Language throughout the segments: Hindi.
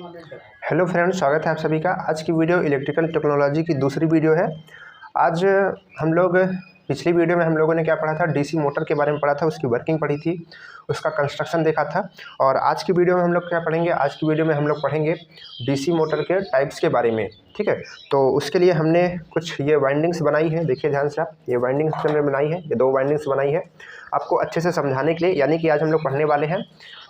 हेलो फ्रेंड्स, स्वागत है आप सभी का। आज की वीडियो इलेक्ट्रिकल टेक्नोलॉजी की दूसरी वीडियो है। आज हम लोग पिछली वीडियो में हम लोगों ने क्या पढ़ा था, डीसी मोटर के बारे में पढ़ा था, उसकी वर्किंग पढ़ी थी, उसका कंस्ट्रक्शन देखा था। और आज की वीडियो में हम लोग क्या पढ़ेंगे, आज की वीडियो में हम लोग पढ़ेंगे डीसी मोटर के टाइप्स के बारे में। ठीक है, तो उसके लिए हमने कुछ ये वाइंडिंग्स बनाई है, देखिए ध्यान से आप। ये वाइंडिंग्स हमने बनाई है, ये 2 वाइंडिंग्स बनाई है आपको अच्छे से समझाने के लिए। यानी कि आज हम लोग पढ़ने वाले हैं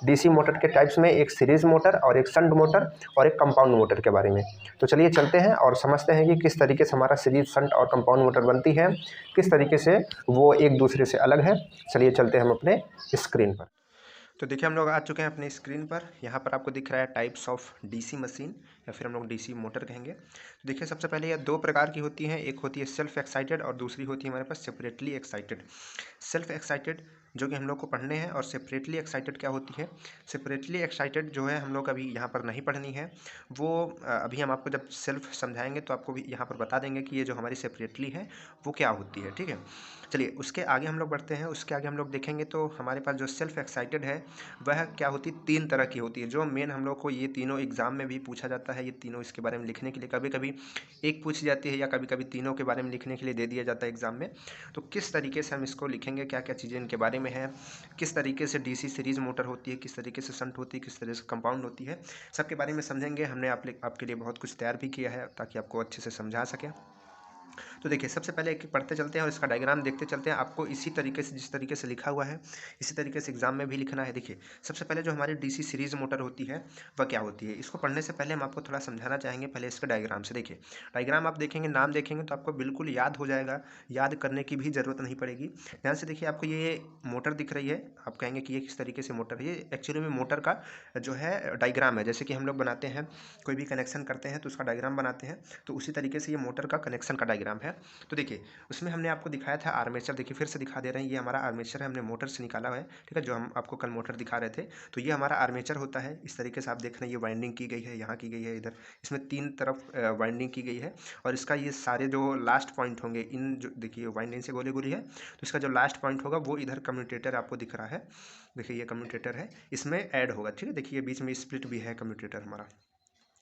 डीसी मोटर के टाइप्स में एक सीरीज़ मोटर और एक शंट मोटर और एक कंपाउंड मोटर के बारे में। तो चलिए चलते हैं और समझते हैं कि किस तरीके से हमारा सीरीज, शंट और कंपाउंड मोटर बनती है, किस तरीके से वो एक दूसरे से अलग है। चलिए चलते हैं हम अपने स्क्रीन पर। तो देखिए हम लोग आ चुके हैं अपने स्क्रीन पर। यहाँ पर आपको दिख रहा है टाइप्स ऑफ डीसी मशीन, या फिर हम लोग डीसी मोटर कहेंगे। तो देखिए सबसे पहले ये 2 प्रकार की होती हैं, एक होती है सेल्फ एक्साइटेड और दूसरी होती है हमारे पास सेपरेटली एक्साइटेड। सेल्फ एक्साइटेड जो कि हम लोग को पढ़ने हैं, और सेपरेटली एक्साइटेड क्या होती है। सेपरेटली एक्साइटेड जो है हम लोग अभी यहाँ पर नहीं पढ़नी है, वो अभी हम आपको जब सेल्फ समझाएंगे तो आपको भी यहाँ पर बता देंगे कि ये जो हमारी सेपरेटली है वो क्या होती है। ठीक है, चलिए उसके आगे हम लोग बढ़ते हैं। उसके आगे हम लोग देखेंगे तो हमारे पास जो सेल्फ एक्साइटेड है वह क्या होती है, 3 तरह की होती है, जो मेन हम लोग को ये तीनों एग्जाम में भी पूछा जाता है। ये तीनों इसके बारे में लिखने के लिए कभी कभी एक पूछी जाती है, या कभी कभी तीनों के बारे में लिखने के लिए दे दिया जाता है एग्जाम में। तो किस तरीके से हम इसको लिखेंगे, क्या क्या चीज़ें इनके बारे में है, किस तरीके से डीसी सीरीज मोटर होती है, किस तरीके से शंट होती है, किस तरीके से कंपाउंड होती है, सबके बारे में समझेंगे। हमने आपके लिए बहुत कुछ तैयार भी किया है ताकि आपको अच्छे से समझा सकें। तो देखिए सबसे पहले एक पढ़ते चलते हैं और इसका डायग्राम देखते चलते हैं। आपको इसी तरीके से, जिस तरीके से लिखा हुआ है, इसी तरीके से एग्जाम में भी लिखना है। देखिए सबसे पहले जो हमारी डीसी सीरीज मोटर होती है वह क्या होती है, इसको पढ़ने से पहले हम आपको थोड़ा समझाना चाहेंगे। पहले इसके डायग्राम से देखिए, डायग्राम आप देखेंगे, नाम देखेंगे तो आपको बिल्कुल याद हो जाएगा, याद करने की भी ज़रूरत नहीं पड़ेगी। ध्यान से देखिए, आपको ये मोटर दिख रही है, आप कहेंगे कि ये किस तरीके से मोटर है। ये एक्चुअली में मोटर का जो है डायग्राम है। जैसे कि हम लोग बनाते हैं, कोई भी कनेक्शन करते हैं तो उसका डायग्राम बनाते हैं, तो उसी तरीके से ये मोटर का कनेक्शन का डायग्राम है। तो देखिए उसमें हमने आपको दिखाया था आर्मेचर। देखिए फिर से दिखा दे रहे हैं, ये हमारा आर्मेचर है, हमने मोटर से निकाला हुआ है। ठीक है, जो हम आपको कल मोटर दिखा रहे थे, तो ये हमारा आर्मेचर होता है। इस तरीके से आप देख रहे हैं, ये वाइंडिंग की गई है, यहाँ की गई है, इधर इसमें 3 तरफ वाइंडिंग की गई है। और इसका ये सारे जो लास्ट पॉइंट होंगे, इन जो देखिए वाइंडिंग से गोली गोली है, तो इसका जो लास्ट पॉइंट होगा वो इधर कम्यूटेटर आपको दिख रहा है। देखिए ये कम्यूटेटर है, इसमें ऐड होगा। ठीक है, देखिए बीच में स्प्लिट भी है कम्यूटेटर हमारा,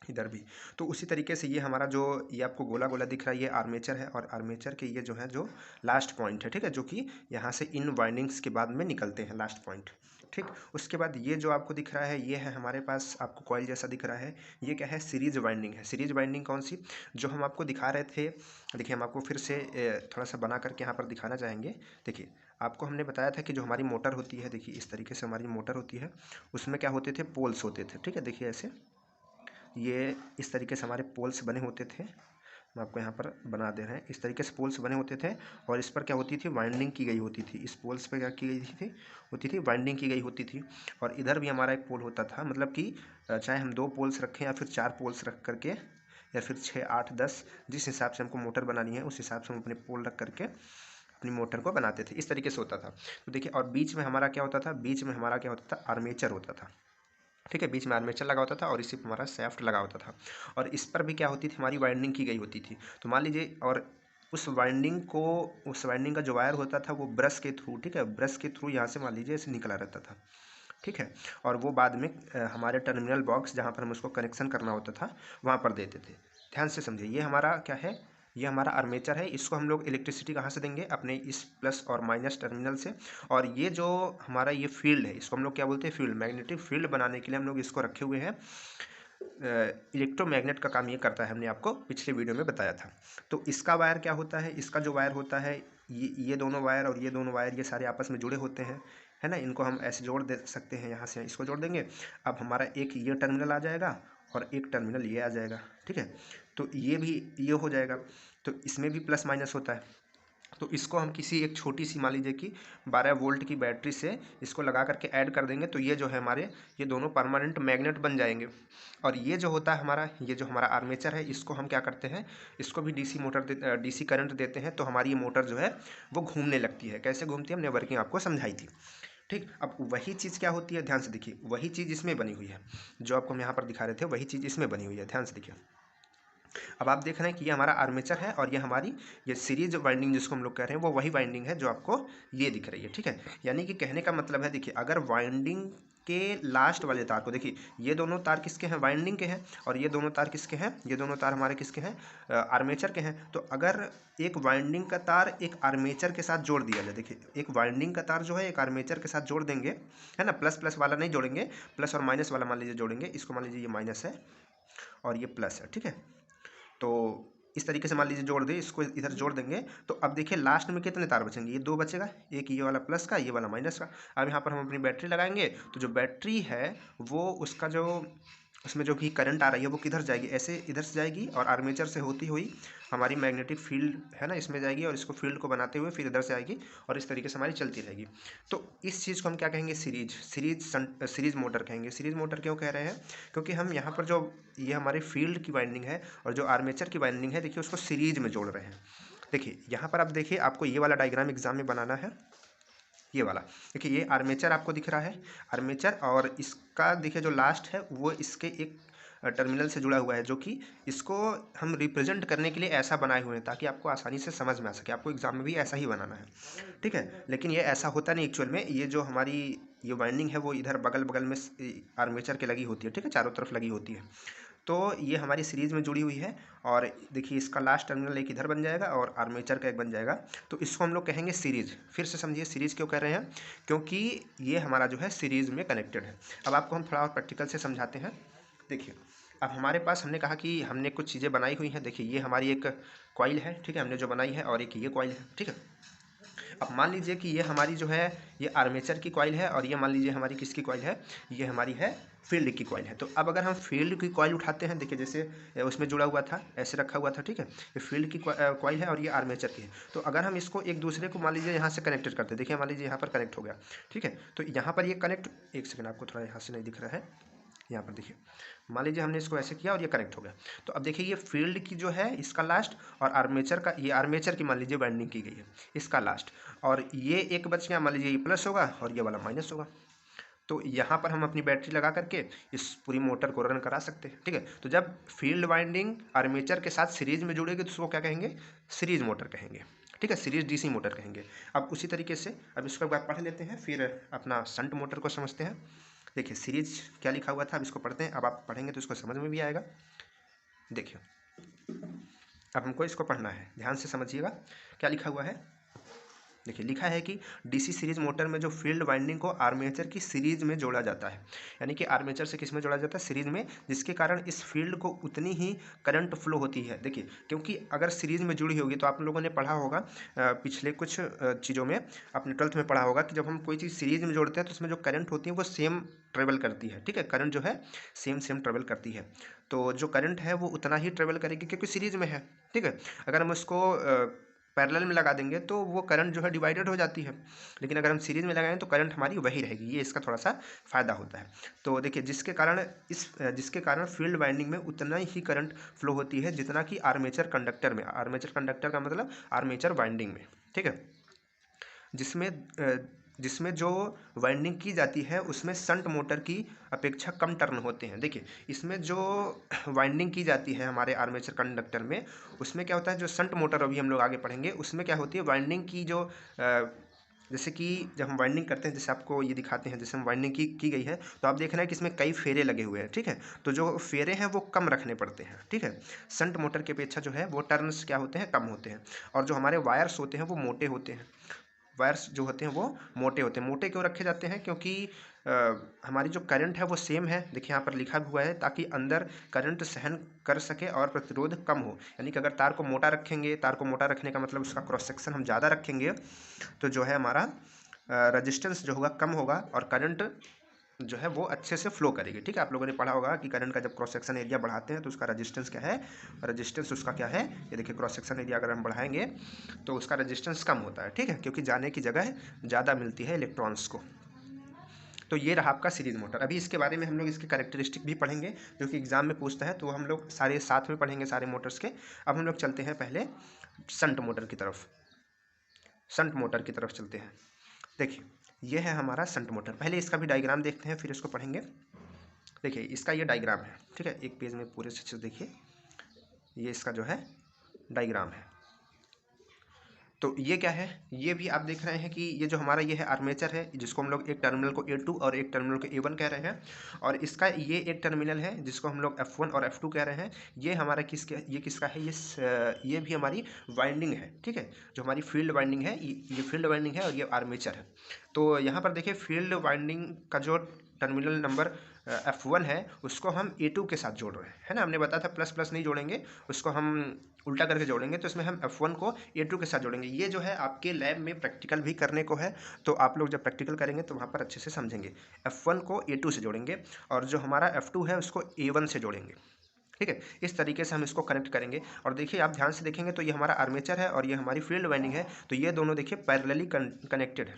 इधर भी। तो उसी तरीके से ये हमारा जो ये आपको गोला गोला दिख रहा है, ये आर्मेचर है, और आर्मेचर के ये जो है जो लास्ट पॉइंट है। ठीक है, जो कि यहाँ से इन वाइंडिंग्स के बाद में निकलते हैं लास्ट पॉइंट। ठीक, उसके बाद ये जो आपको दिख रहा है, ये है हमारे पास, आपको कॉइल जैसा दिख रहा है, ये क्या है, सीरीज वाइंडिंग है। सीरीज वाइंडिंग कौन सी, जो हम आपको दिखा रहे थे। देखिए हम आपको फिर से थोड़ा सा बना करके यहाँ पर दिखाना चाहेंगे। देखिए आपको हमने बताया था कि जो हमारी मोटर होती है, देखिए इस तरीके से हमारी मोटर होती है, उसमें क्या होते थे, पोल्स होते थे। ठीक है, देखिए ऐसे ये इस तरीके से हमारे पोल्स बने होते थे। हम आपको यहाँ पर बना दे रहे हैं, इस तरीके से पोल्स बने होते थे, और इस पर क्या होती थी, वाइंडिंग की गई होती थी। इस पोल्स पर क्या की गई थी, होती थी वाइंडिंग की गई होती थी। और इधर भी हमारा एक पोल होता था, मतलब कि चाहे हम 2 पोल्स रखें या फिर 4 पोल्स रख करके, या फिर 6, 8, 10, जिस हिसाब से हमको मोटर बनानी है उस हिसाब से हम अपने पोल रख करके अपनी मोटर को बनाते थे। इस तरीके से होता था। तो देखिए, और बीच में हमारा क्या होता था, बीच में हमारा क्या होता था, आर्मेचर होता था। ठीक है, बीच में आर्मेचर लगा होता था और इसी पर हमारा शाफ्ट लगा होता था, और इस पर भी क्या होती थी, हमारी वाइंडिंग की गई होती थी। तो मान लीजिए, और उस वाइंडिंग का जो वायर होता था वो ब्रश के थ्रू, ठीक है, ब्रश के थ्रू यहाँ से मान लीजिए ऐसे निकला रहता था। ठीक है, और वो बाद में हमारे टर्मिनल बॉक्स जहाँ पर हम उसको कनेक्शन करना होता था वहाँ पर देते थे। ध्यान से समझिए, ये हमारा क्या है, ये हमारा आर्मेचर है। इसको हम लोग इलेक्ट्रिसिटी कहाँ से देंगे, अपने इस प्लस और माइनस टर्मिनल से। और ये जो हमारा ये फील्ड है, इसको हम लोग क्या बोलते हैं, फील्ड। मैग्नेटिक फील्ड बनाने के लिए हम लोग इसको रखे हुए हैं। इलेक्ट्रोमैग्नेट का काम ये करता है, हमने आपको पिछले वीडियो में बताया था। तो इसका वायर क्या होता है, इसका जो वायर होता है, ये दोनों वायर और ये दोनों वायर, ये सारे आपस में जुड़े होते हैं, है ना। इनको हम ऐसे जोड़ दे सकते हैं, यहाँ से इसको जोड़ देंगे। अब हमारा एक ये टर्मिनल आ जाएगा और एक टर्मिनल ये आ जाएगा। ठीक है, तो ये भी ये हो जाएगा, तो इसमें भी प्लस माइनस होता है। तो इसको हम किसी एक छोटी सी, मान लीजिए कि 12 वोल्ट की बैटरी से इसको लगा करके ऐड कर देंगे, तो ये जो है हमारे, ये दोनों परमानेंट मैग्नेट बन जाएंगे। और ये जो होता है हमारा, ये जो हमारा आर्मेचर है, इसको हम क्या करते हैं, इसको भी डीसी करंट देते हैं, तो हमारी ये मोटर जो है वो घूमने लगती है। कैसे घूमती है, हमने वर्किंग आपको समझाई थी। ठीक, अब वही चीज़ क्या होती है, ध्यान से देखिए, वही चीज़ इसमें बनी हुई है, जो आपको हम यहाँ पर दिखा रहे थे, वही चीज़ इसमें बनी हुई है। ध्यान से देखिए, अब आप देख रहे हैं कि ये हमारा आर्मेचर है, और ये हमारी ये सीरीज वाइंडिंग जिसको हम लोग कह रहे हैं, वो वही वाइंडिंग है जो आपको ये दिख रही है। ठीक है, यानी कि कहने का मतलब है, देखिए अगर वाइंडिंग इसके लास्ट वाले तार को, देखिए ये दोनों तार किसके हैं, वाइंडिंग के हैं, और ये दोनों तार किसके हैं, ये दोनों तार हमारे किसके हैं, आर्मेचर के हैं। तो अगर एक वाइंडिंग का तार एक आर्मेचर के साथ जोड़ दिया जाए, देखिए एक वाइंडिंग का तार जो है एक आर्मेचर के साथ जोड़ देंगे, है ना, प्लस प्लस वाला नहीं जोड़ेंगे, प्लस और माइनस वाला मान लीजिए जोड़ेंगे, इसको मान लीजिए ये माइनस है और ये प्लस है, ठीक है। तो इस तरीके से मान लीजिए जोड़ दे, इसको इधर जोड़ देंगे, तो अब देखिए लास्ट में कितने तार बचेंगे, ये 2 बचेगा, एक ये वाला प्लस का, ये वाला माइनस का। अब यहाँ पर हम अपनी बैटरी लगाएंगे, तो जो बैटरी है वो उसका जो उसमें जो भी करंट आ रही है वो किधर जाएगी, ऐसे इधर से जाएगी और आर्मेचर से होती हुई हमारी मैग्नेटिक फील्ड है ना इसमें जाएगी, और इसको फील्ड को बनाते हुए फिर इधर से आएगी, और इस तरीके से हमारी चलती रहेगी। तो इस चीज़ को हम क्या कहेंगे, सीरीज मोटर कहेंगे। सीरीज मोटर क्यों कह रहे हैं, क्योंकि हम यहाँ पर जो ये हमारी फील्ड की वाइंडिंग है और जो आर्मेचर की वाइंडिंग है, देखिए उसको सीरीज में जोड़ रहे हैं। देखिए यहाँ पर आप देखिए, आपको ये वाला डायग्राम एग्जाम में बनाना है, ये वाला देखिए, ये आर्मेचर आपको दिख रहा है, आर्मेचर, और इसका देखिए जो लास्ट है वो इसके एक टर्मिनल से जुड़ा हुआ है, जो कि इसको हम रिप्रेजेंट करने के लिए ऐसा बनाए हुए हैं ताकि आपको आसानी से समझ में आ सके। आपको एग्जाम में भी ऐसा ही बनाना है, ठीक है। लेकिन ये ऐसा होता नहीं एक्चुअल में, ये जो हमारी ये वाइंडिंग है वो इधर बगल बगल में आर्मेचर के लगी होती है, ठीक है, चारों तरफ लगी होती है। तो ये हमारी सीरीज़ में जुड़ी हुई है, और देखिए इसका लास्ट टर्मिनल एक इधर बन जाएगा और आर्मेचर का एक बन जाएगा, तो इसको हम लोग कहेंगे सीरीज़। फिर से समझिए सीरीज़ क्यों कह रहे हैं, क्योंकि ये हमारा जो है सीरीज़ में कनेक्टेड है। अब आपको हम थोड़ा और प्रैक्टिकल से समझाते हैं। देखिए अब हमारे पास, हमने कहा कि हमने कुछ चीज़ें बनाई हुई हैं, देखिए ये हमारी एक कॉइल है, ठीक है, हमने जो बनाई है, और एक ये कॉइल है, ठीक है। अब मान लीजिए कि ये हमारी जो है ये आर्मेचर की कॉइल है, और ये मान लीजिए हमारी किसकी कॉइल है, ये हमारी है फील्ड की कॉइल है। तो अब अगर हम फील्ड की कॉइल उठाते हैं, देखिए जैसे उसमें जुड़ा हुआ था, ऐसे रखा हुआ था, ठीक है, ये फील्ड की कॉइल है और ये आर्मेचर की है। तो अगर हम इसको एक दूसरे को मान लीजिए यहाँ से कनेक्टेड करते हैं, देखिए मान लीजिए यहाँ पर कनेक्ट हो गया, ठीक है। तो यहाँ पर ये कनेक्ट, एक सेकेंड, आपको थोड़ा यहाँ से नहीं दिख रहा है, यहाँ पर देखिए, मान लीजिए हमने इसको ऐसे किया और ये कनेक्ट हो गया। तो अब देखिए ये फील्ड की जो है इसका लास्ट, और आर्मेचर का, ये आर्मेचर की मान लीजिए वाइंडिंग की गई है, इसका लास्ट, और ये एक बच गया, मान लीजिए ये प्लस होगा और ये वाला माइनस होगा। तो यहाँ पर हम अपनी बैटरी लगा करके इस पूरी मोटर को रन करा सकते हैं, ठीक है। तो जब फील्ड वाइंडिंग आर्मेचर के साथ सीरीज में जुड़ेगी तो उसको क्या कहेंगे, सीरीज मोटर कहेंगे, ठीक है, सीरीज डीसी मोटर कहेंगे। अब उसी तरीके से अब इसको एक बार पढ़ लेते हैं, फिर अपना शंट मोटर को समझते हैं। देखिए सीरीज क्या लिखा हुआ था, अब इसको पढ़ते हैं, अब आप पढ़ेंगे तो इसको समझ में भी आएगा। देखिए अब हमको इसको पढ़ना है, ध्यान से समझिएगा क्या लिखा हुआ है। देखिए लिखा है कि डीसी सीरीज मोटर में जो फील्ड वाइंडिंग को आर्मेचर की सीरीज में जोड़ा जाता है, यानी कि आर्मेचर से किस में जोड़ा जाता है, सीरीज में, जिसके कारण इस फील्ड को उतनी ही करंट फ्लो होती है। देखिए क्योंकि अगर सीरीज में जुड़ी होगी, तो आप लोगों ने पढ़ा होगा पिछले कुछ चीज़ों में, अपने 12th में पढ़ा होगा कि जब हम कोई चीज़ सीरीज में जोड़ते हैं तो उसमें जो करंट होती है वो सेम ट्रेवल करती है, ठीक है, करंट जो है सेम ट्रेवल करती है। तो जो करंट है वो उतना ही ट्रेवल करेगी क्योंकि सीरीज में है, ठीक है। अगर हम उसको पैरेलल में लगा देंगे तो वो करंट जो है डिवाइडेड हो जाती है, लेकिन अगर हम सीरीज में लगाएं तो करंट हमारी वही रहेगी, ये इसका थोड़ा सा फ़ायदा होता है। तो देखिए जिसके कारण फील्ड वाइंडिंग में उतना ही करंट फ्लो होती है जितना कि आर्मेचर कंडक्टर में, आर्मेचर कंडक्टर का मतलब आर्मेचर वाइंडिंग में, ठीक है, जिसमें जो वाइंडिंग की जाती है उसमें शंट मोटर की अपेक्षा कम टर्न होते हैं। देखिए इसमें जो वाइंडिंग की जाती है हमारे आर्मेचर कंडक्टर में, उसमें क्या होता है, जो शंट मोटर अभी हम लोग आगे पढ़ेंगे, उसमें क्या होती है वाइंडिंग की जो जैसे कि जब हम वाइंडिंग करते हैं, जैसे आपको ये दिखाते हैं, जैसे हम वाइंडिंग की गई है, तो आप देख रहे हैं कि इसमें कई फेरे लगे हुए हैं, ठीक है। तो जो फेरे हैं वो कम रखने पड़ते हैं, ठीक है। शंट मोटर की अपेक्षा जो है वो टर्न्स क्या होते हैं, कम होते हैं, और जो हमारे वायर्स होते हैं वो मोटे होते हैं। वायर्स जो होते हैं वो मोटे होते हैं। मोटे क्यों रखे जाते हैं, क्योंकि हमारी जो करंट है वो सेम है, देखिए यहाँ पर लिखा हुआ है, ताकि अंदर करंट सहन कर सके और प्रतिरोध कम हो। यानी कि अगर तार को मोटा रखेंगे, तार को मोटा रखने का मतलब उसका क्रॉस सेक्शन हम ज़्यादा रखेंगे, तो जो है हमारा रजिस्टेंस जो होगा कम होगा, और करंट जो है वो अच्छे से फ्लो करेगी, ठीक है। आप लोगों ने पढ़ा होगा कि करंट का जब क्रॉस सेक्शन एरिया बढ़ाते हैं तो उसका रेजिस्टेंस क्या है, रेजिस्टेंस उसका क्या है, ये देखिए क्रॉस सेक्शन एरिया अगर हम बढ़ाएंगे तो उसका रेजिस्टेंस कम होता है, ठीक है, क्योंकि जाने की जगह ज़्यादा मिलती है इलेक्ट्रॉन्स को। तो ये रहा आपका सीरीज मोटर। अभी इसके बारे में हम लोग इसके कैरेक्टरिस्टिक भी पढ़ेंगे, जो कि एग्जाम में पूछता है, तो हम लोग सारे साथ में पढ़ेंगे सारे मोटर्स के। अब हम लोग चलते हैं पहले शंट मोटर की तरफ, शंट मोटर की तरफ चलते हैं। देखिए ये है हमारा शंट मोटर, पहले इसका भी डायग्राम देखते हैं फिर इसको पढ़ेंगे। देखिए इसका ये डायग्राम है, ठीक है, एक पेज में पूरे अच्छे से देखिए, ये इसका जो है डायग्राम है। तो ये क्या है, ये भी आप देख रहे हैं कि ये जो हमारा ये है आर्मेचर है, जिसको हम लोग एक टर्मिनल को A2 और एक टर्मिनल को A1 कह रहे हैं, और इसका ये एक टर्मिनल है जिसको हम लोग F1 और F2 कह रहे हैं। ये हमारा किसका है, ये भी हमारी वाइंडिंग है, ठीक है, जो हमारी फील्ड वाइंडिंग है, ये फील्ड वाइंडिंग है और ये आर्मेचर है। तो यहाँ पर देखिए फील्ड वाइंडिंग का जो टर्मिनल नंबर F1 है उसको हम A2 के साथ जोड़ रहे हैं, है ना। हमने बताया था प्लस प्लस नहीं जोड़ेंगे, उसको हम उल्टा करके जोड़ेंगे, तो इसमें हम F1 को A2 के साथ जोड़ेंगे। ये जो है आपके लैब में प्रैक्टिकल भी करने को है, तो आप लोग जब प्रैक्टिकल करेंगे तो वहाँ पर अच्छे से समझेंगे। F1 को A2 से जोड़ेंगे और जो हमारा F2 है उसको A1 से जोड़ेंगे, ठीक है। इस तरीके से हम इसको कनेक्ट करेंगे। और देखिए आप ध्यान से देखेंगे तो ये हमारा आर्मेचर है और ये हमारी फील्ड वाइंडिंग है, तो ये दोनों देखिए पैरेलली कनेक्टेड है।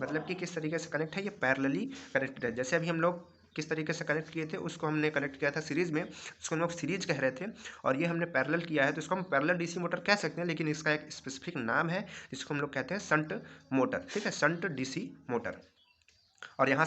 मतलब कि किस तरीके से कनेक्ट है, ये पैरेलली कनेक्टेड है। जैसे अभी हम लोग किस तरीके से कनेक्ट किए थे, उसको हमने कनेक्ट किया था सीरीज़ में, उसको हम लोग सीरीज कह रहे थे, और ये हमने पैरेलल किया है, तो इसको हम पैरेलल डीसी मोटर कह सकते हैं, लेकिन इसका एक स्पेसिफिक नाम है जिसको हम लोग कहते हैं शंट मोटर, ठीक है, शंट डीसी मोटर। और यहाँ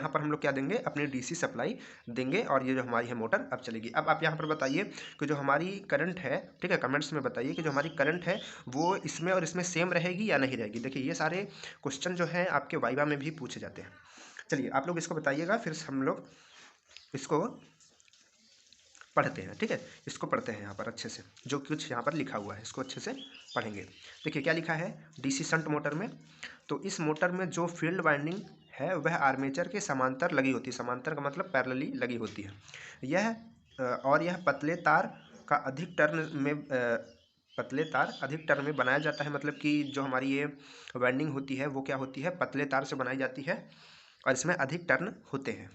पर हम लोग क्या देंगे, अपनी डीसी सप्लाई देंगे, और ये जो हमारी है मोटर अब चलेगी। अब आप यहाँ पर बताइए कि जो हमारी करंट है, ठीक है, कमेंट्स में बताइए कि जो हमारी करंट है वो इसमें और इसमें सेम रहेगी या नहीं रहेगी। देखिए ये सारे क्वेश्चन जो हैं आपके वाइवा में भी पूछे जाते हैं। चलिए आप लोग इसको बताइएगा, फिर हम लोग इसको पढ़ते हैं, ठीक है। इसको पढ़ते हैं यहाँ पर अच्छे से, जो कुछ यहाँ पर लिखा हुआ है इसको अच्छे से पढ़ेंगे। देखिए क्या लिखा है डीसी शंट मोटर में, तो इस मोटर में जो फील्ड वाइंडिंग है वह आर्मेचर के समांतर लगी होती है। समांतर का मतलब पैरेलली लगी होती है। यह पतले तार का अधिक टर्न में बनाया जाता है। मतलब कि जो हमारी ये वाइंडिंग होती है वो क्या होती है, पतले तार से बनाई जाती है और इसमें अधिक टर्न होते हैं।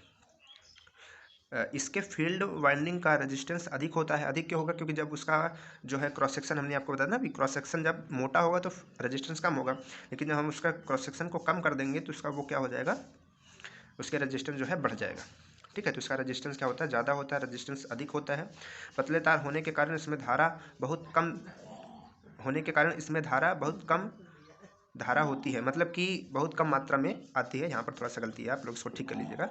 इसके फील्ड वाइंडिंग का रेजिस्टेंस अधिक होता है। अधिक क्यों होगा, क्योंकि जब उसका जो है क्रॉस सेक्शन, हमने आपको बताया ना अभी, क्रॉस सेक्शन जब मोटा होगा तो रेजिस्टेंस कम होगा, लेकिन जब हम उसका क्रॉस सेक्शन को कम कर देंगे तो उसका वो क्या हो जाएगा, उसके रेजिस्टेंस जो है बढ़ जाएगा, ठीक है। तो इसका रेजिस्टेंस क्या होता है, ज़्यादा होता है, रेजिस्टेंस अधिक होता है। पतले तार होने के कारण इसमें धारा बहुत कम धारा होती है, मतलब कि बहुत कम मात्रा में आती है। यहाँ पर थोड़ा सा गलती है, आप लोग इसको ठीक कर लीजिएगा।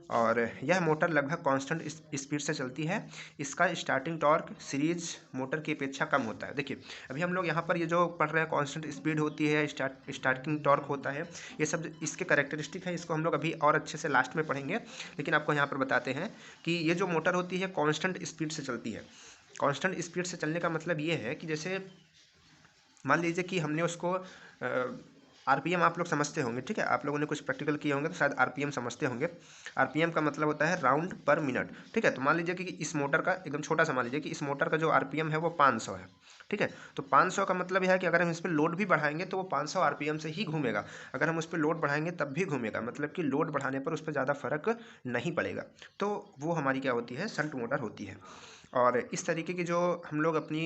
और यह मोटर लगभग कांस्टेंट स्पीड से चलती है। इसका स्टार्टिंग टॉर्क सीरीज मोटर की अपेक्षा कम होता है। देखिए अभी हम लोग यहाँ पर ये जो पढ़ रहे हैं कांस्टेंट स्पीड होती है, स्टार्टिंग टॉर्क होता है, ये सब इसके कैरेक्टरिस्टिक है। इसको हम लोग अभी और अच्छे से लास्ट में पढ़ेंगे, लेकिन आपको यहाँ पर बताते हैं कि ये जो मोटर होती है कांस्टेंट स्पीड से चलती है। कांस्टेंट स्पीड से चलने का मतलब ये है कि जैसे मान लीजिए कि हमने उसको आरपीएम आप लोग समझते होंगे, ठीक है, आप लोगों ने कुछ प्रैक्टिकल किए होंगे तो शायद आरपीएम समझते होंगे। आरपीएम का मतलब होता है राउंड पर मिनट, ठीक है। तो मान लीजिए कि इस मोटर का एकदम छोटा सा मान लीजिए कि इस मोटर का जो आरपीएम है वो 500 है, ठीक है। तो 500 का मतलब यह है कि अगर हम इस पर लोड भी बढ़ाएंगे तो वो 500 आरपीएम से ही घूमेगा। अगर हम उस पर लोड बढ़ाएंगे तब भी घूमेगा, मतलब कि लोड बढ़ाने पर उस पर ज़्यादा फर्क नहीं पड़ेगा। तो वो हमारी क्या होती है, शंट मोटर होती है। और इस तरीके की जो हम लोग अपनी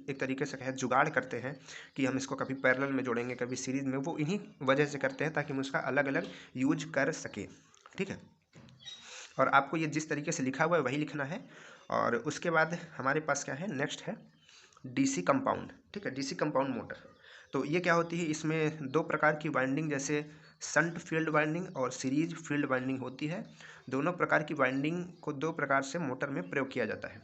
एक तरीके से कहें जुगाड़ करते हैं कि हम इसको कभी पैरेलल में जोड़ेंगे, कभी सीरीज़ में, वो इन्हीं वजह से करते हैं ताकि हम उसका अलग अलग यूज कर सकें, ठीक है। और आपको ये जिस तरीके से लिखा हुआ है वही लिखना है। और उसके बाद हमारे पास क्या है, नेक्स्ट है डीसी कंपाउंड, ठीक है, डीसी कंपाउंड मोटर। तो ये क्या होती है, इसमें दो प्रकार की वाइंडिंग, जैसे शंट फील्ड वाइंडिंग और सीरीज फील्ड वाइंडिंग होती है। दोनों प्रकार की वाइंडिंग को दो प्रकार से मोटर में प्रयोग किया जाता है।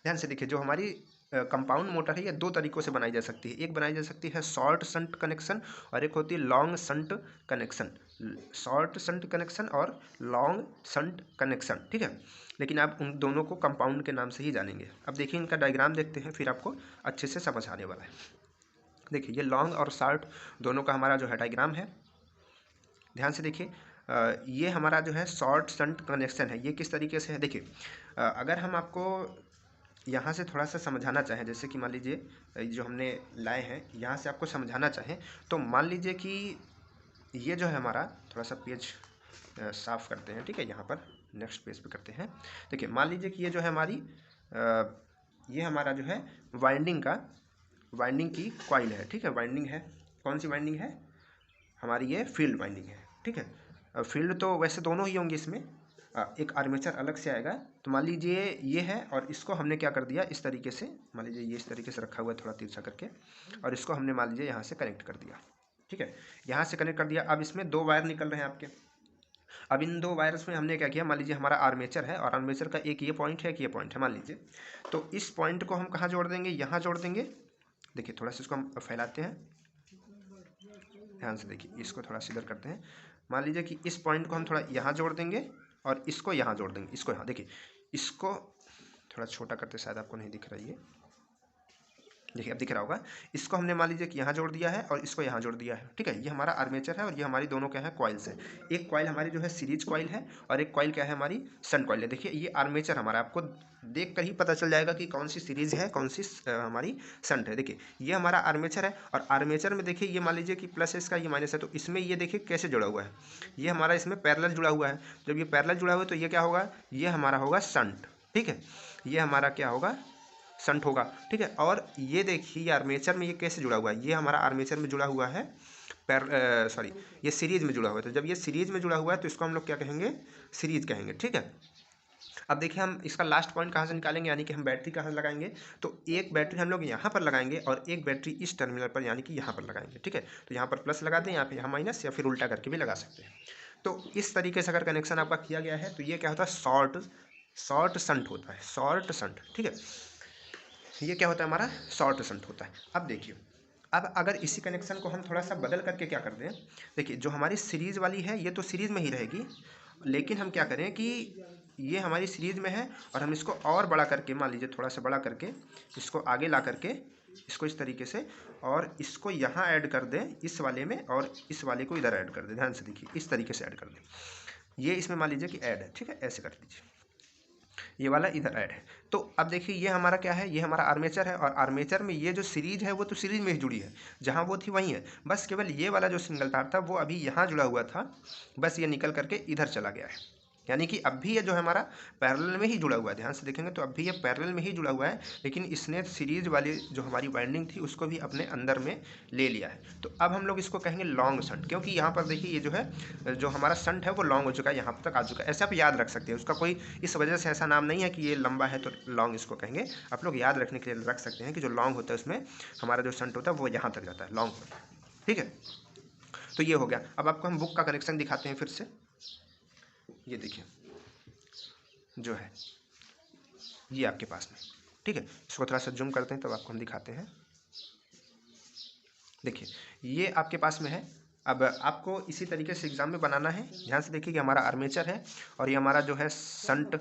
ध्यान से देखिए, जो हमारी कंपाउंड मोटर है ये दो तरीक़ों से बनाई जा सकती है। एक बनाई जा सकती है शॉर्ट शंट कनेक्शन और एक होती है long shunt connection. Short shunt connection और लॉन्ग शंट कनेक्शन, ठीक है। लेकिन आप उन दोनों को कंपाउंड के नाम से ही जानेंगे। अब देखिए इनका डायग्राम देखते हैं, फिर आपको अच्छे से समझ आने वाला है। देखिए ये लॉन्ग और शॉर्ट दोनों का हमारा जो है डायग्राम है, ध्यान से देखिए। ये हमारा जो है शॉर्ट शंट कनेक्शन है। ये किस तरीके से है, देखिए अगर हम आपको यहाँ से थोड़ा सा समझाना चाहें, जैसे कि मान लीजिए जो हमने लाए हैं यहाँ से आपको समझाना चाहें, तो मान लीजिए कि ये जो है हमारा, थोड़ा सा पेज साफ़ करते हैं, ठीक है, यहाँ पर नेक्स्ट पेज पे करते हैं। देखिए मान लीजिए कि ये जो है हमारी ये हमारा जो है वाइंडिंग की कॉइल है, ठीक है। वाइंडिंग है, कौन सी वाइंडिंग है हमारी, ये फील्ड वाइंडिंग है, ठीक है। फील्ड तो वैसे दोनों ही होंगे, इसमें एक आर्मेचर अलग से आएगा। तो मान लीजिए ये है और इसको हमने क्या कर दिया, इस तरीके से, मान लीजिए ये इस तरीके से रखा हुआ है थोड़ा तिरछा करके, और इसको हमने मान लीजिए यहाँ से कनेक्ट कर दिया, ठीक है। यहाँ से कनेक्ट कर दिया। अब इसमें दो वायर निकल रहे हैं आपके। अब इन दो वायर्स में हमने क्या किया, मान लीजिए हमारा आर्मेचर है और आर्मेचर का एक ये पॉइंट है, एक ये पॉइंट है मान लीजिए। तो इस पॉइंट को हम कहाँ जोड़ देंगे, यहाँ जोड़ देंगे। देखिए थोड़ा सा इसको हम फैलाते हैं, ध्यान से देखिए, इसको थोड़ा सीधा करते हैं। मान लीजिए कि इस पॉइंट को हम थोड़ा यहाँ जोड़ देंगे और इसको यहाँ जोड़ देंगे, इसको यहाँ देखिए, इसको थोड़ा छोटा करते, शायद आपको नहीं दिख रही है, देखिए अब दिख रहा होगा। इसको हमने मान लीजिए कि यहाँ जोड़ दिया है और इसको यहाँ जोड़ दिया है, ठीक है। ये हमारा आर्मेचर है और ये हमारी दोनों क्या है, कॉइल्स है। एक कॉइल हमारी जो है सीरीज कॉइल है और एक कॉइल क्या है, हमारी शन कॉइल है। देखिए ये आर्मेचर हमारा, आपको देख कर ही पता चल जाएगा कि कौन सी सीरीज है, कौन सी हमारी शंट है। देखिए ये हमारा आर्मेचर है और आर्मेचर में देखिए ये मान लीजिए कि प्लस है इसका, ये माइनस है, तो इसमें ये देखिए कैसे जुड़ा हुआ है, ये हमारा इसमें पैरेलल जुड़ा हुआ है। जब ये पैरेलल जुड़ा हुआ है तो ये क्या होगा, ये हमारा होगा शंट, ठीक है। ये हमारा क्या होगा, शंट होगा, ठीक है। और ये देखिए ये आर्मेचर में ये कैसे जुड़ा हुआ है, ये हमारा आर्मेचर में जुड़ा हुआ है, ये सीरीज में जुड़ा हुआ है। तो जब ये सीरीज में जुड़ा हुआ है तो इसको हम लोग क्या कहेंगे, सीरीज कहेंगे, ठीक है। अब देखिए हम इसका लास्ट पॉइंट कहाँ से निकालेंगे, यानी कि हम बैटरी कहाँ से लगाएंगे। तो एक बैटरी हम लोग यहाँ पर लगाएंगे और एक बैटरी इस टर्मिनल पर यानी कि यहाँ पर लगाएंगे, ठीक है। तो यहाँ पर प्लस लगा दें, यहाँ पे यहाँ माइनस, या फिर उल्टा करके भी लगा सकते हैं। तो इस तरीके से अगर कनेक्शन आपका किया गया है तो ये क्या होता है, शॉर्ट शंट होता है, शॉर्ट शंट, ठीक है। ये क्या होता है, हमारा शॉर्ट शंट होता है। अब देखिए, अब अगर इसी कनेक्शन को हम थोड़ा सा बदल करके क्या कर दें, देखिए जो हमारी सीरीज़ वाली है ये तो सीरीज़ में ही रहेगी, लेकिन हम क्या करें कि ये हमारी सीरीज़ में है और हम इसको और बड़ा करके, मान लीजिए थोड़ा सा बड़ा करके इसको आगे ला करके इसको इस तरीके से, और इसको यहाँ ऐड कर दें इस वाले में और इस वाले को इधर ऐड कर दें। ध्यान से देखिए, इस तरीके से ऐड कर दें, ये इसमें मान लीजिए कि ऐड है, ठीक है, ऐसे कर लीजिए, ये वाला इधर ऐड है। तो अब देखिए ये हमारा क्या है, ये हमारा आर्मेचर है और आर्मेचर में ये जो सीरीज है वो तो सीरीज में ही जुड़ी है, जहाँ वो थी वहीं है, बस केवल ये वाला जो सिंगल तार था वो अभी यहाँ जुड़ा हुआ था, बस ये निकल करके इधर चला गया है। यानी कि अब भी ये जो है हमारा पैरेलल में ही जुड़ा हुआ है। ध्यान से देखेंगे तो अब भी ये पैरेलल में ही जुड़ा हुआ है, लेकिन इसने सीरीज वाली जो हमारी वाइंडिंग थी उसको भी अपने अंदर में ले लिया है। तो अब हम लोग इसको कहेंगे लॉन्ग शंट, क्योंकि यहाँ पर देखिए ये जो है, जो हमारा शंट है वो लॉन्ग हो चुका है, यहाँ तक आ चुका है। ऐसे आप याद रख सकते हैं, उसका कोई इस वजह से ऐसा नाम नहीं है कि ये लंबा है तो लॉन्ग इसको कहेंगे। आप लोग याद रखने के लिए रख सकते हैं कि जो लॉन्ग होता है उसमें हमारा जो शंट होता है वो यहाँ तक जाता है, लॉन्ग होता है, ठीक है। तो ये हो गया। अब आपको हम बुक का कनेक्शन दिखाते हैं फिर से। ये देखिए जो है ये आपके पास में, ठीक है। इसको थोड़ा सा जूम करते हैं तब आपको हम दिखाते हैं। देखिए ये आपके पास में है। अब आपको इसी तरीके से एग्जाम में बनाना है। ध्यान से देखिए कि हमारा आर्मेचर है और ये हमारा जो है शंट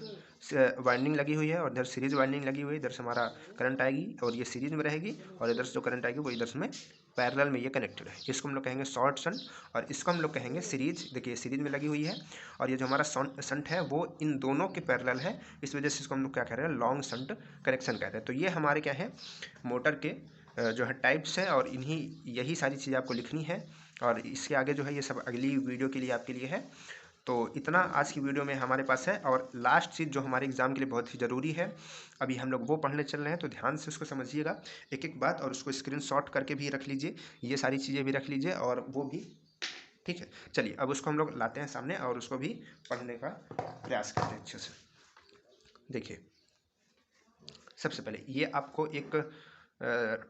वाइंडिंग लगी हुई है और इधर सीरीज वाइंडिंग लगी हुई है। इधर से हमारा करंट आएगी और ये सीरीज में रहेगी और इधर से जो करंट आएगी वो इधर से में पैरेलल में ये कनेक्टेड है। इसको हम लोग कहेंगे शॉर्ट शंट और इसको हम लोग कहेंगे सीरीज। देखिए सीरीज में लगी हुई है और ये जो हमारा शंट है वो इन दोनों के पैरेलल है, इस वजह से इसको हम लोग क्या कह रहे हैं, लॉन्ग शंट कनेक्शन कह रहे हैं। तो ये हमारे क्या है, मोटर के जो है टाइप्स है और यही सारी चीज़ें आपको लिखनी है और इसके आगे जो है ये सब अगली वीडियो के लिए आपके लिए है। तो इतना आज की वीडियो में हमारे पास है। और लास्ट चीज़ जो हमारे एग्ज़ाम के लिए बहुत ही ज़रूरी है, अभी हम लोग वो पढ़ने चल रहे हैं, तो ध्यान से उसको समझिएगा एक एक बात और उसको स्क्रीनशॉट करके भी रख लीजिए, ये सारी चीज़ें भी रख लीजिए और वो भी, ठीक है। चलिए अब उसको हम लोग लाते हैं सामने और उसको भी पढ़ने का प्रयास करते हैं अच्छे से। देखिए सबसे पहले ये आपको एक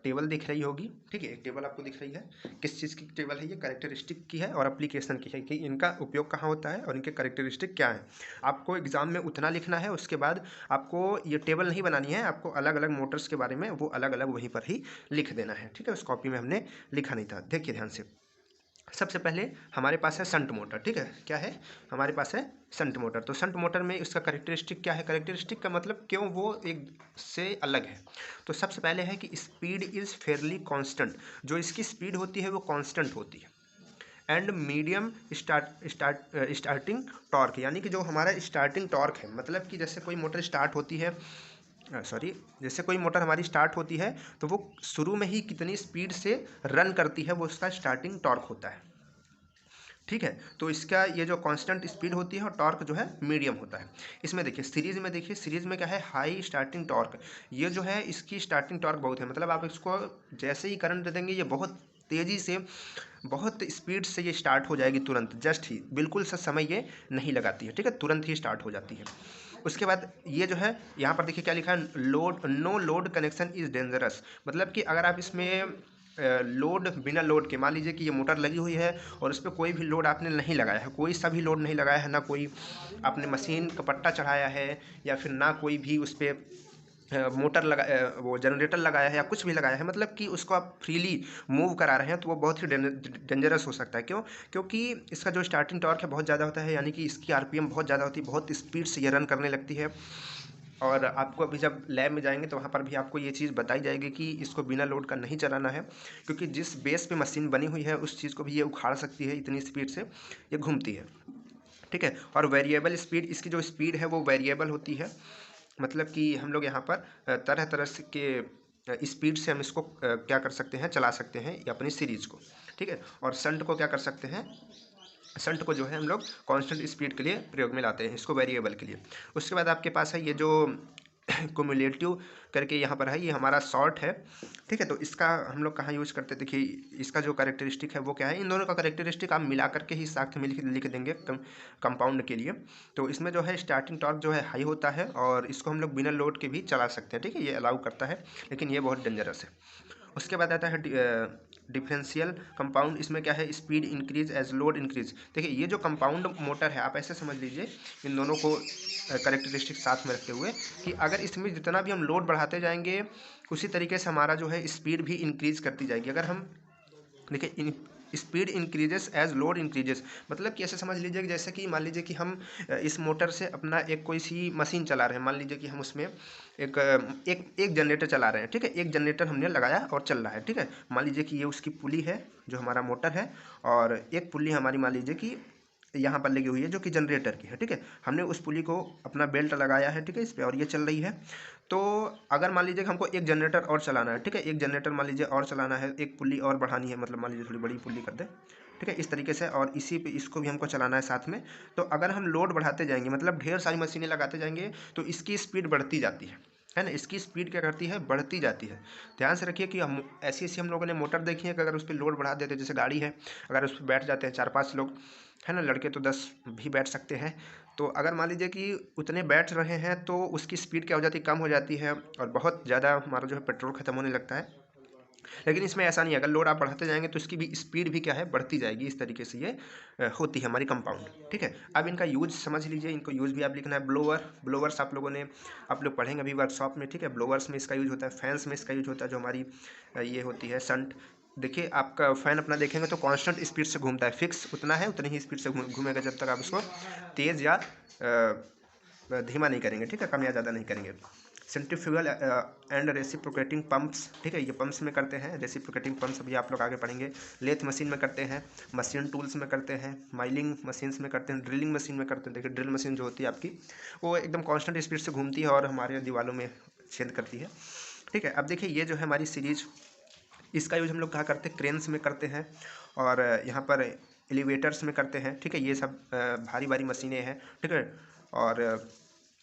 टेबल दिख रही होगी, ठीक है। एक टेबल आपको दिख रही है, किस चीज़ की टेबल है, ये कैरेक्टरिस्टिक की है और एप्लीकेशन की है कि इनका उपयोग कहाँ होता है और इनके कैरेक्टरिस्टिक क्या है। आपको एग्जाम में उतना लिखना है, उसके बाद आपको ये टेबल नहीं बनानी है, आपको अलग अलग मोटर्स के बारे में वो अलग अलग वहीं पर ही लिख देना है, ठीक है। उस कॉपी में हमने लिखा नहीं था। देखिए ध्यान से, सबसे पहले हमारे पास है शंट मोटर, ठीक है। क्या है हमारे पास है शंट मोटर। तो शंट मोटर में इसका कैरेक्टरिस्टिक क्या है, कैरेक्टरिस्टिक का मतलब क्यों वो एक से अलग है। तो सबसे पहले है कि स्पीड इज़ फेयरली कांस्टेंट, जो इसकी स्पीड होती है वो कांस्टेंट होती है। एंड मीडियम स्टार्टिंग टॉर्क, यानी कि जो हमारा स्टार्टिंग टॉर्क है, मतलब कि जैसे कोई मोटर स्टार्ट होती है, जैसे कोई मोटर हमारी स्टार्ट होती है तो वो शुरू में ही कितनी स्पीड से रन करती है वो उसका स्टार्टिंग टॉर्क होता है, ठीक है। तो इसका ये जो कांस्टेंट स्पीड होती है और टॉर्क जो है मीडियम होता है। इसमें देखिए सीरीज में, देखिए सीरीज में क्या है, हाई स्टार्टिंग टॉर्क। ये जो है इसकी स्टार्टिंग टॉर्क बहुत है, मतलब आप इसको जैसे ही करंट दे देंगे ये बहुत तेज़ी से, बहुत स्पीड से ये स्टार्ट हो जाएगी तुरंत, जस्ट ही, बिल्कुल सा समय ये नहीं लगाती है, ठीक है, तुरंत ही स्टार्ट हो जाती है। उसके बाद ये जो है यहाँ पर देखिए क्या लिखा है, no load connection is dangerous, मतलब कि अगर आप इसमें लोड, बिना लोड के, मान लीजिए कि ये मोटर लगी हुई है और उस पर कोई भी लोड आपने नहीं लगाया है, कोई सा भी लोड नहीं लगाया है, ना कोई आपने मशीन का पट्टा चढ़ाया है या फिर ना कोई भी उस पर मोटर वो जनरेटर लगाया है या कुछ भी लगाया है, मतलब कि उसको आप फ्रीली मूव करा रहे हैं, तो वो बहुत ही डेंजरस हो सकता है। क्यों? क्योंकि इसका जो स्टार्टिंग टॉर्क है बहुत ज़्यादा होता है, यानी कि इसकी आरपीएम बहुत ज़्यादा होती है, बहुत स्पीड से ये रन करने लगती है। और आपको अभी जब लैब में जाएंगे तो वहाँ पर भी आपको ये चीज़ बताई जाएगी कि इसको बिना लोड का नहीं चलाना है, क्योंकि जिस बेस पे मशीन बनी हुई है उस चीज़ को भी ये उखाड़ सकती है, इतनी स्पीड से ये घूमती है। ठीक है। और वेरिएबल स्पीड, इसकी जो स्पीड है वो वेरिएबल होती है, मतलब कि हम लोग यहाँ पर तरह तरह से के स्पीड से हम इसको क्या कर सकते हैं, चला सकते हैं अपनी सीरीज़ को। ठीक है। और शंट को क्या कर सकते हैं, शंट को जो है हम लोग कांस्टेंट स्पीड के लिए प्रयोग में लाते हैं, इसको वेरिएबल के लिए। उसके बाद आपके पास है ये जो क्युमुलेटिव करके यहाँ पर है, ये हमारा शॉर्ट है। ठीक है। तो इसका हम लोग कहाँ यूज़ करते हैं, देखिए इसका जो कैरेक्टरिस्टिक है वो क्या है, इन दोनों का कैरेक्टरिस्टिक आप मिला करके ही साथ में लिख देंगे कंपाउंड के लिए। तो इसमें जो है स्टार्टिंग टॉर्क जो है हाई होता है, और इसको हम लोग बिना लोड के भी चला सकते हैं। ठीक है, ये अलाउ करता है, लेकिन ये बहुत डेंजरस है। उसके बाद आता है डिफरेंशियल कंपाउंड। इसमें क्या है, speed increase as load increase. देखिए ये जो कंपाउंड मोटर है, आप ऐसे समझ लीजिए इन दोनों को करेक्टरिस्टिक साथ में रखते हुए, कि अगर इसमें जितना भी हम लोड बढ़ाते जाएंगे, उसी तरीके से हमारा जो है स्पीड भी इंक्रीज करती जाएगी। अगर हम देखिए speed increases as load increases, मतलब कि ऐसे समझ लीजिए कि जैसे कि मान लीजिए कि हम इस मोटर से अपना एक कोई सी मशीन चला रहे हैं, मान लीजिए कि हम उसमें एक जनरेटर चला रहे हैं। ठीक है, एक जनरेटर हमने लगाया और चल रहा है। ठीक है, मान लीजिए कि ये उसकी पुली है जो हमारा मोटर है, और एक पुली हमारी मान लीजिए कि यहाँ पर लगी हुई है जो कि जनरेटर की है। ठीक है, हमने उस पुली को अपना बेल्ट लगाया है, ठीक है, इस पर, और ये चल रही है। तो अगर मान लीजिए कि हमको एक जनरेटर और चलाना है, ठीक है, एक जनरेटर मान लीजिए और चलाना है, एक पुली और बढ़ानी है, मतलब मान लीजिए थोड़ी बड़ी पुली कर दे। ठीक है, इस तरीके से, और इसी पे इसको भी हमको चलाना है साथ में। तो अगर हम लोड बढ़ाते जाएंगे, मतलब ढेर सारी मशीनें लगाते जाएंगे, तो इसकी स्पीड बढ़ती जाती है ना, इसकी स्पीड क्या करती है, बढ़ती जाती है। ध्यान से रखिए कि हम ऐसी हम लोगों ने मोटर देखी है कि अगर उस पर लोड बढ़ा देते, जैसे गाड़ी है, अगर उस पर बैठ जाते हैं 4-5 लोग, है ना, लड़के तो 10 भी बैठ सकते हैं। तो अगर मान लीजिए कि उतने बैठ रहे हैं, तो उसकी स्पीड क्या हो जाती है, कम हो जाती है, और बहुत ज़्यादा हमारा जो है पेट्रोल ख़त्म होने लगता है। लेकिन इसमें ऐसा नहीं है, अगर लोड आप बढ़ाते जाएंगे तो इसकी भी स्पीड भी क्या है, बढ़ती जाएगी। इस तरीके से ये होती है हमारी कंपाउंड। ठीक है, अब इनका यूज समझ लीजिए, इनको यूज़ भी आप लिखना है। ब्लोवर्स आप लोग पढ़ेंगे अभी वर्कशॉप में। ठीक है, ब्लोवर्स में इसका यूज होता है, फैंस में इसका यूज होता है, जो हमारी ये होती है शंट। देखिए आपका फ़ैन अपना देखेंगे तो कांस्टेंट स्पीड से घूमता है, फिक्स उतना है, उतनी ही स्पीड से घूमेगा जब तक आप उसको तेज़ या धीमा नहीं करेंगे। ठीक है, कम या ज़्यादा नहीं करेंगे। सेंट्रीफ्यूगल एंड रेसिप्रोकेटिंग पंप्स, ठीक है, ये पंप्स में करते हैं। रेसिप्रोकेटिंग पंप्स अभी आप लोग आगे पढ़ेंगे। लेथ मशीन में करते हैं, मशीन टूल्स में करते हैं, माइलिंग मशीन्स में करते हैं, ड्रिलिंग मशीन में करते हैं। देखिए ड्रिल मशीन जो होती है आपकी, वो एकदम कांस्टेंट स्पीड से घूमती है और हमारे दीवारों में छेद करती है। ठीक है, अब देखिए ये जो है हमारी सीरीज, इसका यूज हम लोग कहाँ करते हैं, क्रेन्स में करते हैं, और यहाँ पर एलिवेटर्स में करते हैं। ठीक है, ये सब भारी भारी मशीनें हैं। ठीक है, और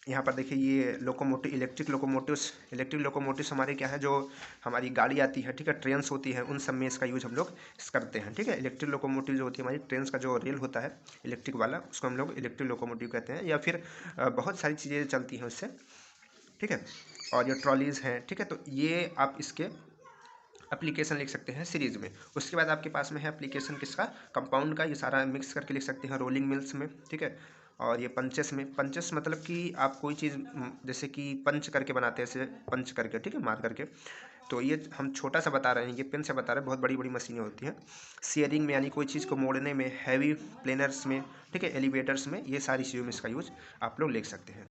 यहाँ पर देखिए ये लोकोमोटिव, इलेक्ट्रिक लोकोमोटिव्स हमारे क्या है, जो हमारी गाड़ी आती है, ठीक है, ट्रेन्स होती है, उन सब में इसका यूज हम लोग करते हैं। ठीक है, इलेक्ट्रिक लोकोमोटिव जो होती है हमारी ट्रेन्स का जो रेल होता है इलेक्ट्रिक वाला, उसको हम लोग इलेक्ट्रिक लोकोमोटिव कहते हैं, या फिर बहुत सारी चीज़ें चलती हैं उससे। ठीक है, और ये ट्रॉलीज़ हैं। ठीक है, तो ये आप इसके एप्लीकेशन लिख सकते हैं सीरीज़ में। उसके बाद आपके पास में है एप्लीकेशन किसका, कंपाउंड का, ये सारा मिक्स करके लिख सकते हैं रोलिंग मिल्स में। ठीक है, और ये पंचेस में, पंचेस मतलब कि आप कोई चीज़ जैसे कि पंच करके बनाते हैं, ऐसे पंच करके, ठीक है, मार करके। तो ये हम छोटा सा बता रहे हैं, ये पेन से बता रहे हैं, बहुत बड़ी बड़ी मशीनें होती हैं। शेयरिंग में, यानी कोई चीज़ को मोड़ने में, हैवी प्लेनर्स में, ठीक है, एलिवेटर्स में, ये सारी चीज़ों में इसका यूज आप लोग लिख सकते हैं।